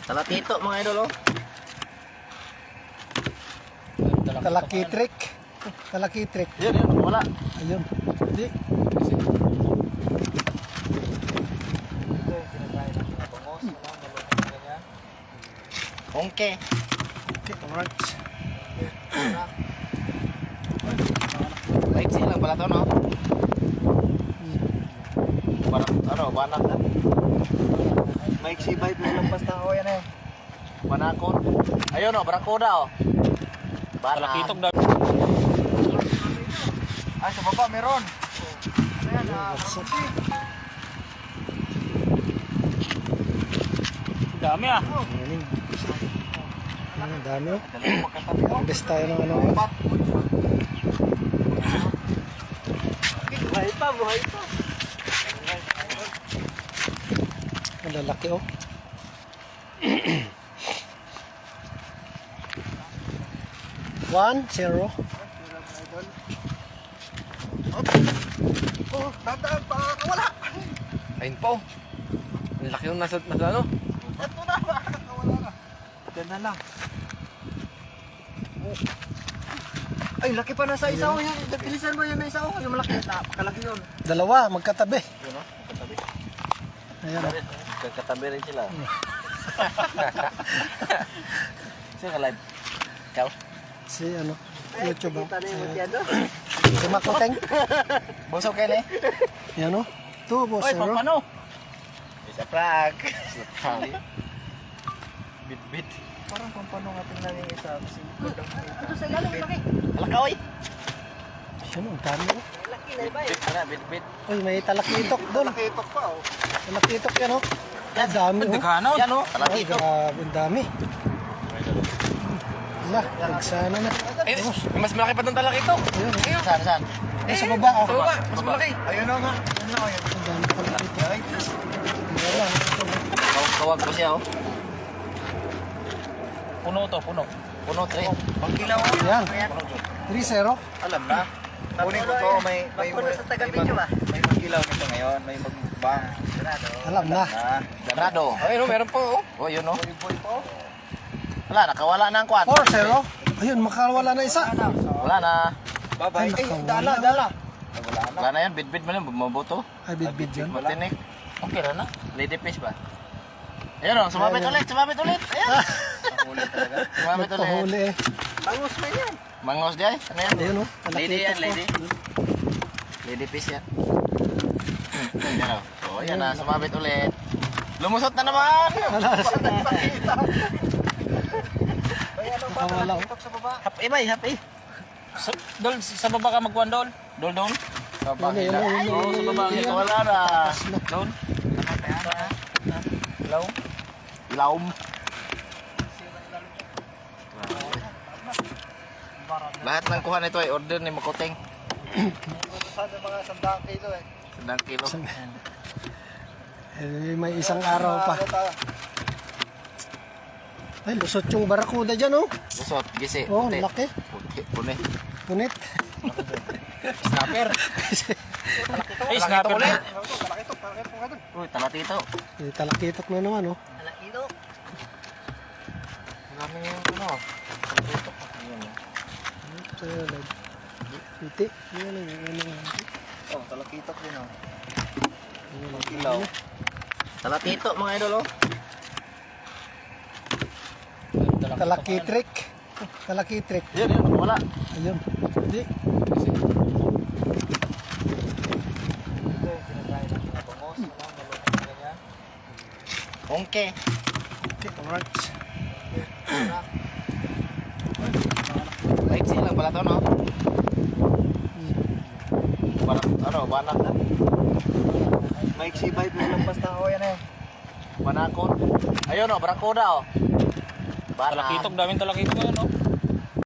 Talatito mga idol oh. Talakitrik. Talakitrik. Yun, wala. Ayun. Hindi. Ongke. Okay, alright. Baik sih lang pala to no. Parang banak na. Mike si bite mo lampas na ako yan eh. Banakon. Ayun no, barakuda oh. Talakitok daw. Ah, sa baba meron. Ayan, Dami ah. Ayan. Ang dami oh. Harvest tayo ng ano. buhay pa, buhay pa. Ang lalaki oh. One, zero. Oh, dadaan pa, wala. Ayun po. Ang laki yung nasa ano. Ito na, wala na. Diyan na lang. Oh. Ay, laki pa na sa isa oh. Yan. Bilisan mo yun na isa oh. Yung malaki, napakalaki yun. Dalawa, magkatabi. Yun oh, katabi. Ayan oh. Katabi rin sila. Sino ka live? Ikaw? Si ano, YouTube oh. Kita na yung yan oh. Si Makoteng. Busog kayo na eh. Yan oh. Ito, boss. Oy, Zero. paano? Isa prank. Isa prank. Bit. Parang pampano nga tingnan yung isa. Ito sa ilalim, laki. Alaka oy. Yan oh, ang dami oh. Laki na iba eh. Bit na, bit. Uy, may talakitok doon. Nakitok pa oh. Talakitok yan oh. Ang dami oh. Dagano. Yan oh, Ay, talatito. grabe, ang dami. Wala, nagsana na. Eh, mas malaki pa itong talakito. Ayun, Saan? ay, sa baba oh. Sa baba, mas malaki. Ayun na nga. Ayun na ayun. Ang dami pala dito. Wala. Kawag ko siya oh. Puno to, puno. Puno, 3. Pangkilaw oh. Yan. Ayan. 3-0. Alam na. Kunin ko to, may sa taga-video ba? May magkilaw nito ngayon, may magbang. Sarado. Alam na. Ganado. Ayun oh, meron pa oh. Oh, yun oh. Boy po. Wala, nakawala na ang kwan. 4-0. Ayun, makawala na isa. Wala na. Bye-bye. Ay, Eh, nakawala. dala. Wala na yan, bit mo lang, mabuto. Ay, bid-bid yun. Matinik. Okay na na. Lady fish ba? Ayun oh, sumabit Ayun. ulit. Ayan. Huli talaga. Sumabit ulit. Nagpahuli eh. Bangus na yan. Mangos di ay. Ano yan? Ayun oh. Lady yan, talakitok lady. oh. Lady fish yan. Yan oh. Oh, yan na, sumabit ulit. Lumusot na naman! Nakawala oh. Tok sa baba. Happy ba? Happy? Dol, sa baba ka magkuhan dol. Dol. Sa Ayun, bakila. ayun, Oo, sa baba. ayun. Wala na. Dol. Ilaw. Ilawm. Lahat ng kuha nito ay order ni Makoteng. Sana mga 100 kilo eh. 100 kilo. Eh, may isang araw pa. Ay, lusot yung barakuda dyan oh. Lusot, gisi. Oh, puti. laki. Pune. Punit. Snapper. Ay, snapper ulit. Talakitok ka doon. Uy, talatito. Eh, talakitok na naman oh. Talatito. Marami yung ano. Talatito. Ayan oh. Piti. Yan ang Oh, talakitok din oh. Ilaw. Talatito mga idol oh. talakitrik. Talakitrik. Yun, wala. Ayun. Hindi. Ongke. Okay, alright. Baik sih lang pala to no. Banak na. Mike si bite mo lampas na ako yan eh. Banakon. Ayun oh, barakuda oh. Talakitok, daming talakitok ngayon oh.